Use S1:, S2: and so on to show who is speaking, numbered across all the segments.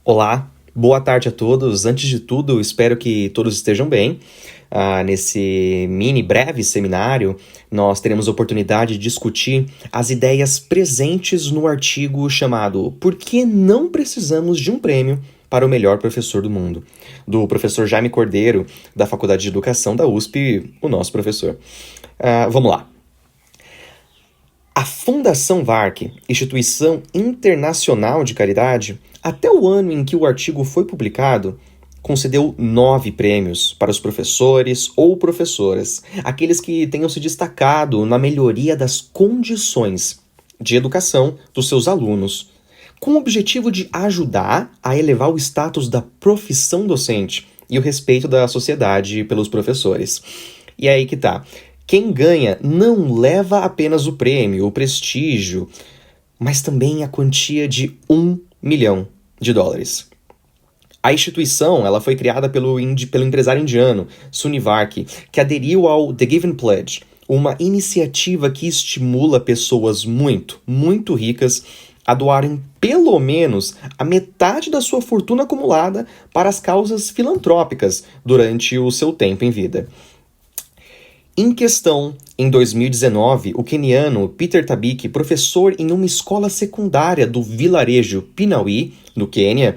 S1: Olá, boa tarde a todos. Antes de tudo, espero que todos estejam bem. Nesse breve seminário, nós teremos a oportunidade de discutir as ideias presentes no artigo chamado Por que não precisamos de um prêmio para o melhor professor do mundo, do professor Jaime Cordeiro, da Faculdade de Educação da USP, o nosso professor. Vamos lá. A Fundação VARC, instituição internacional de caridade, até o ano em que o artigo foi publicado, concedeu 9 prêmios para os professores ou professoras, aqueles que tenham se destacado na melhoria das condições de educação dos seus alunos, com o objetivo de ajudar a elevar o status da profissão docente e o respeito da sociedade pelos professores. E é aí que tá. Quem ganha não leva apenas o prêmio, o prestígio, mas também a quantia de US$ 1 milhão. A instituição ela foi criada pelo empresário indiano Suni VARC, que aderiu ao The Giving Pledge, uma iniciativa que estimula pessoas muito ricas a doarem pelo menos a metade da sua fortuna acumulada para as causas filantrópicas durante o seu tempo em vida. Em questão, em 2019, o queniano Peter Tabiki, professor em uma escola secundária do vilarejo Pinawi, no Quênia,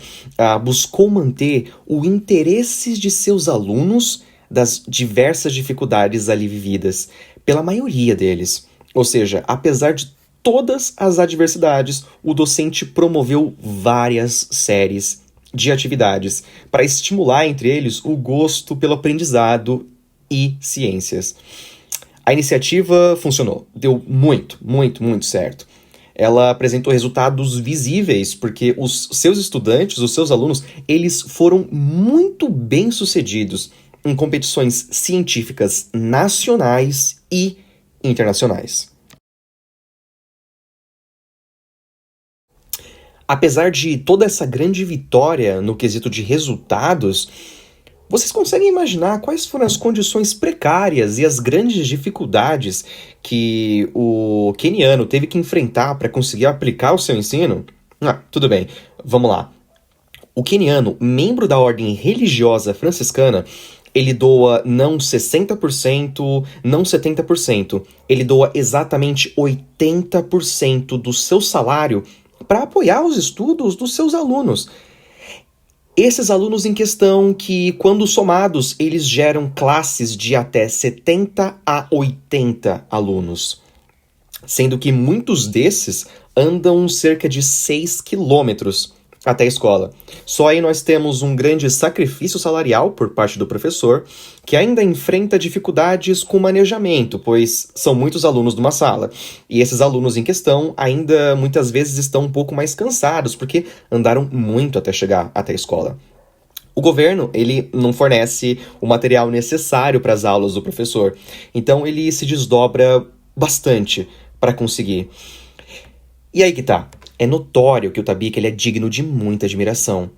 S1: buscou manter o interesse de seus alunos das diversas dificuldades ali vividas, pela maioria deles. Ou seja, apesar de todas as adversidades, o docente promoveu várias séries de atividades para estimular entre eles o gosto pelo aprendizado e ciências. A iniciativa funcionou, deu muito certo. Ela apresentou resultados visíveis, porque os seus estudantes, os seus alunos, eles foram muito bem-sucedidos em competições científicas nacionais e internacionais. Apesar de toda essa grande vitória no quesito de resultados, vocês conseguem imaginar quais foram as condições precárias e as grandes dificuldades que o queniano teve que enfrentar para conseguir aplicar o seu ensino? Tudo bem, vamos lá. O queniano, membro da ordem religiosa franciscana, ele doa não 60%, não 70%, ele doa exatamente 80% do seu salário para apoiar os estudos dos seus alunos. Esses alunos em questão que, quando somados, eles geram classes de até 70 a 80 alunos, sendo que muitos desses andam cerca de 6 quilômetros até a escola. Só aí nós temos um grande sacrifício salarial por parte do professor, que ainda enfrenta dificuldades com o manejamento, pois são muitos alunos numa sala. E esses alunos em questão ainda muitas vezes estão um pouco mais cansados, porque andaram muito até chegar até a escola. O governo, ele não fornece o material necessário para as aulas do professor, então ele se desdobra bastante para conseguir. E aí que tá. É notório que o Tabiki ele é digno de muita admiração.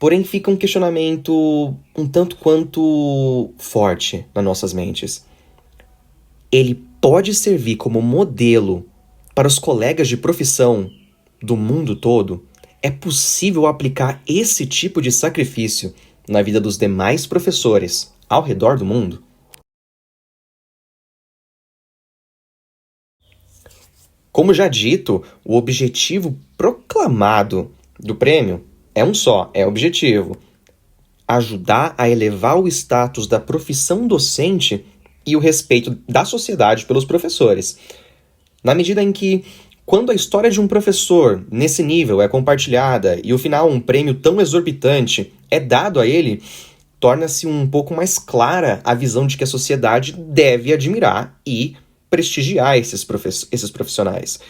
S1: Porém, fica um questionamento um tanto quanto forte nas nossas mentes. Ele pode servir como modelo para os colegas de profissão do mundo todo? É possível aplicar esse tipo de sacrifício na vida dos demais professores ao redor do mundo? Como já dito, o objetivo proclamado do prêmio é um só, é objetivo: ajudar a elevar o status da profissão docente e o respeito da sociedade pelos professores. Na medida em que, quando a história de um professor nesse nível é compartilhada e, ao final, um prêmio tão exorbitante é dado a ele, torna-se um pouco mais clara a visão de que a sociedade deve admirar e prestigiar esses profissionais.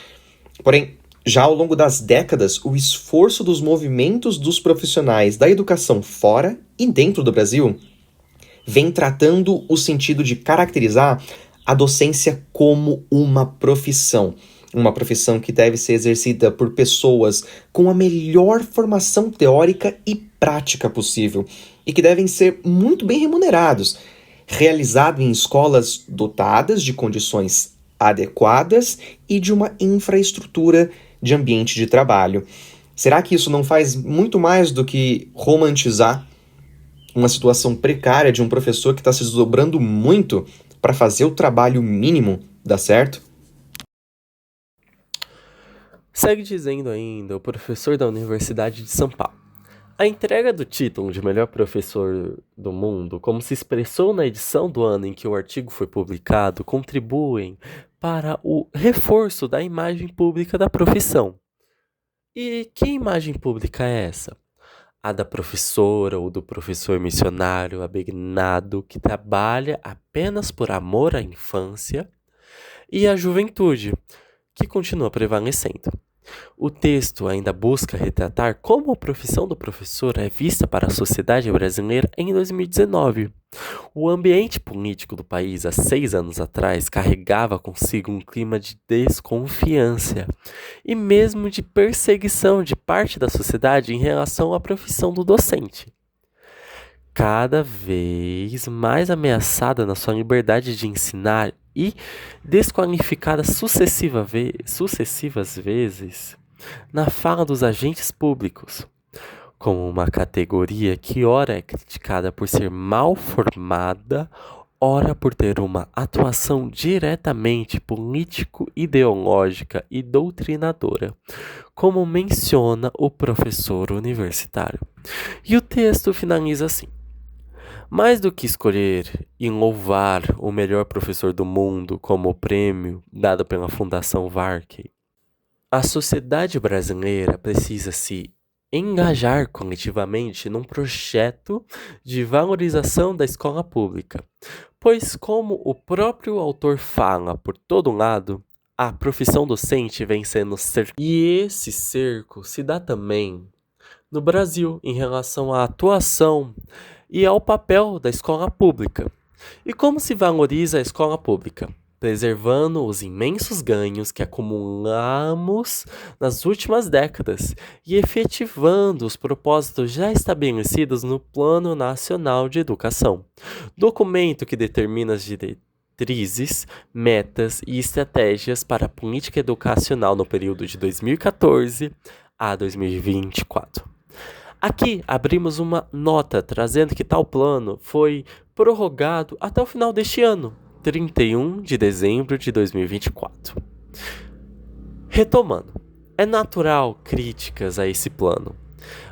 S1: Porém, já ao longo das décadas, o esforço dos movimentos dos profissionais da educação fora e dentro do Brasil vem tratando o sentido de caracterizar a docência como uma profissão que deve ser exercida por pessoas com a melhor formação teórica e prática possível e que devem ser muito bem remunerados, realizado em escolas dotadas de condições adequadas e de uma infraestrutura de ambiente de trabalho. Será que isso não faz muito mais do que romantizar uma situação precária de um professor que está se desdobrando muito para fazer o trabalho mínimo dar certo?
S2: Segue dizendo ainda o professor da Universidade de São Paulo. A entrega do título de melhor professor do mundo, como se expressou na edição do ano em que o artigo foi publicado, contribuem para o reforço da imagem pública da profissão. E que imagem pública é essa? A da professora ou do professor missionário abnegado que trabalha apenas por amor à infância e à juventude, que continua prevalecendo. O texto ainda busca retratar como a profissão do professor é vista para a sociedade brasileira em 2019. O ambiente político do país há 6 anos atrás carregava consigo um clima de desconfiança e mesmo de perseguição de parte da sociedade em relação à profissão do docente. Cada vez mais ameaçada na sua liberdade de ensinar e desqualificada sucessivas vezes na fala dos agentes públicos, como uma categoria que ora é criticada por ser mal formada, ora por ter uma atuação diretamente político-ideológica e doutrinadora, como menciona o professor universitário. E o texto finaliza assim: mais do que escolher e louvar o melhor professor do mundo como o prêmio dado pela Fundação Varkey, a sociedade brasileira precisa se engajar coletivamente num projeto de valorização da escola pública, pois, como o próprio autor fala por todo lado, a profissão docente vem sendo cercada. E esse cerco se dá também no Brasil em relação à atuação e ao papel da escola pública. E como se valoriza a escola pública? Preservando os imensos ganhos que acumulamos nas últimas décadas e efetivando os propósitos já estabelecidos no Plano Nacional de Educação, documento que determina as diretrizes, metas e estratégias para a política educacional no período de 2014 a 2024. Aqui abrimos uma nota trazendo que tal plano foi prorrogado até o final deste ano, 31 de dezembro de 2024. Retomando, é natural críticas a esse plano,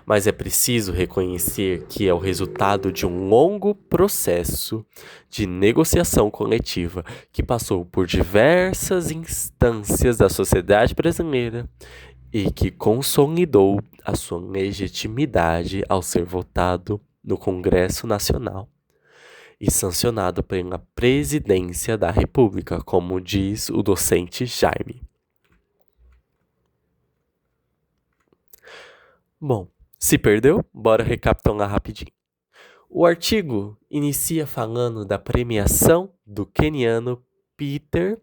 S2: mas é preciso reconhecer que é o resultado de um longo processo de negociação coletiva que passou por diversas instâncias da sociedade brasileira e que consolidou a sua legitimidade ao ser votado no Congresso Nacional e sancionado pela Presidência da República, como diz o docente Jaime. Bom, se perdeu? Bora recapitular rapidinho. O artigo inicia falando da premiação do queniano Peter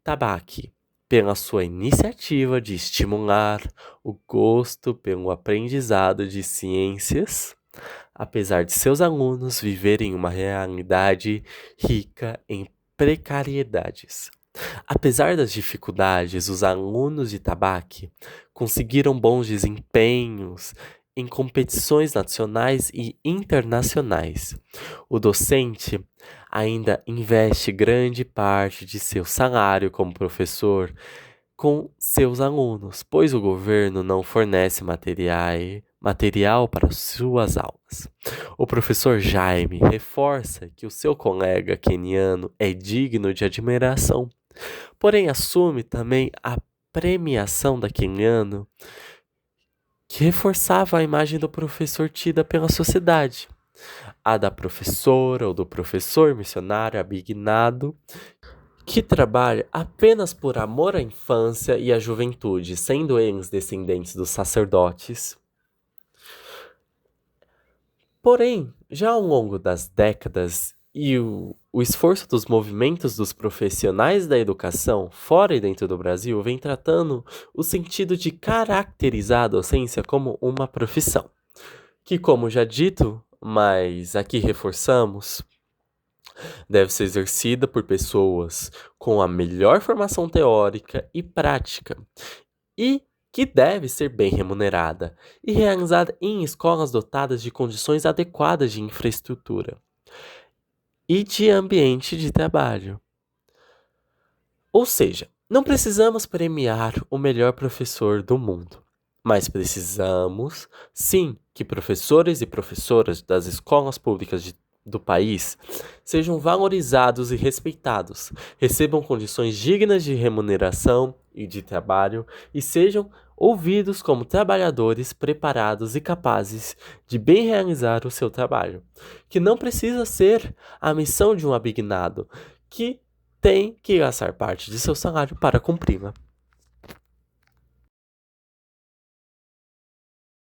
S2: Tabaki pela sua iniciativa de estimular o gosto pelo aprendizado de ciências, apesar de seus alunos viverem uma realidade rica em precariedades. Apesar das dificuldades, os alunos de Tabaki conseguiram bons desempenhos em competições nacionais e internacionais. O docente ainda investe grande parte de seu salário como professor com seus alunos, pois o governo não fornece material para suas aulas. O professor Jaime reforça que o seu colega queniano é digno de admiração, porém assume também a premiação da queniano que reforçava a imagem do professor tida pela sociedade, a da professora ou do professor missionário abnegado, que trabalha apenas por amor à infância e à juventude, sendo eles descendentes dos sacerdotes. Porém, já ao longo das décadas e o esforço dos movimentos dos profissionais da educação, fora e dentro do Brasil, vem tratando o sentido de caracterizar a docência como uma profissão, que, como já dito, mas aqui reforçamos, deve ser exercida por pessoas com a melhor formação teórica e prática, e que deve ser bem remunerada e realizada em escolas dotadas de condições adequadas de infraestrutura e de ambiente de trabalho. Ou seja, não precisamos premiar o melhor professor do mundo, mas precisamos, sim, que professores e professoras das escolas públicas do país sejam valorizados e respeitados, recebam condições dignas de remuneração e de trabalho e sejam ouvidos como trabalhadores preparados e capazes de bem realizar o seu trabalho, que não precisa ser a missão de um abignado, que tem que gastar parte de seu salário para cumpri-la.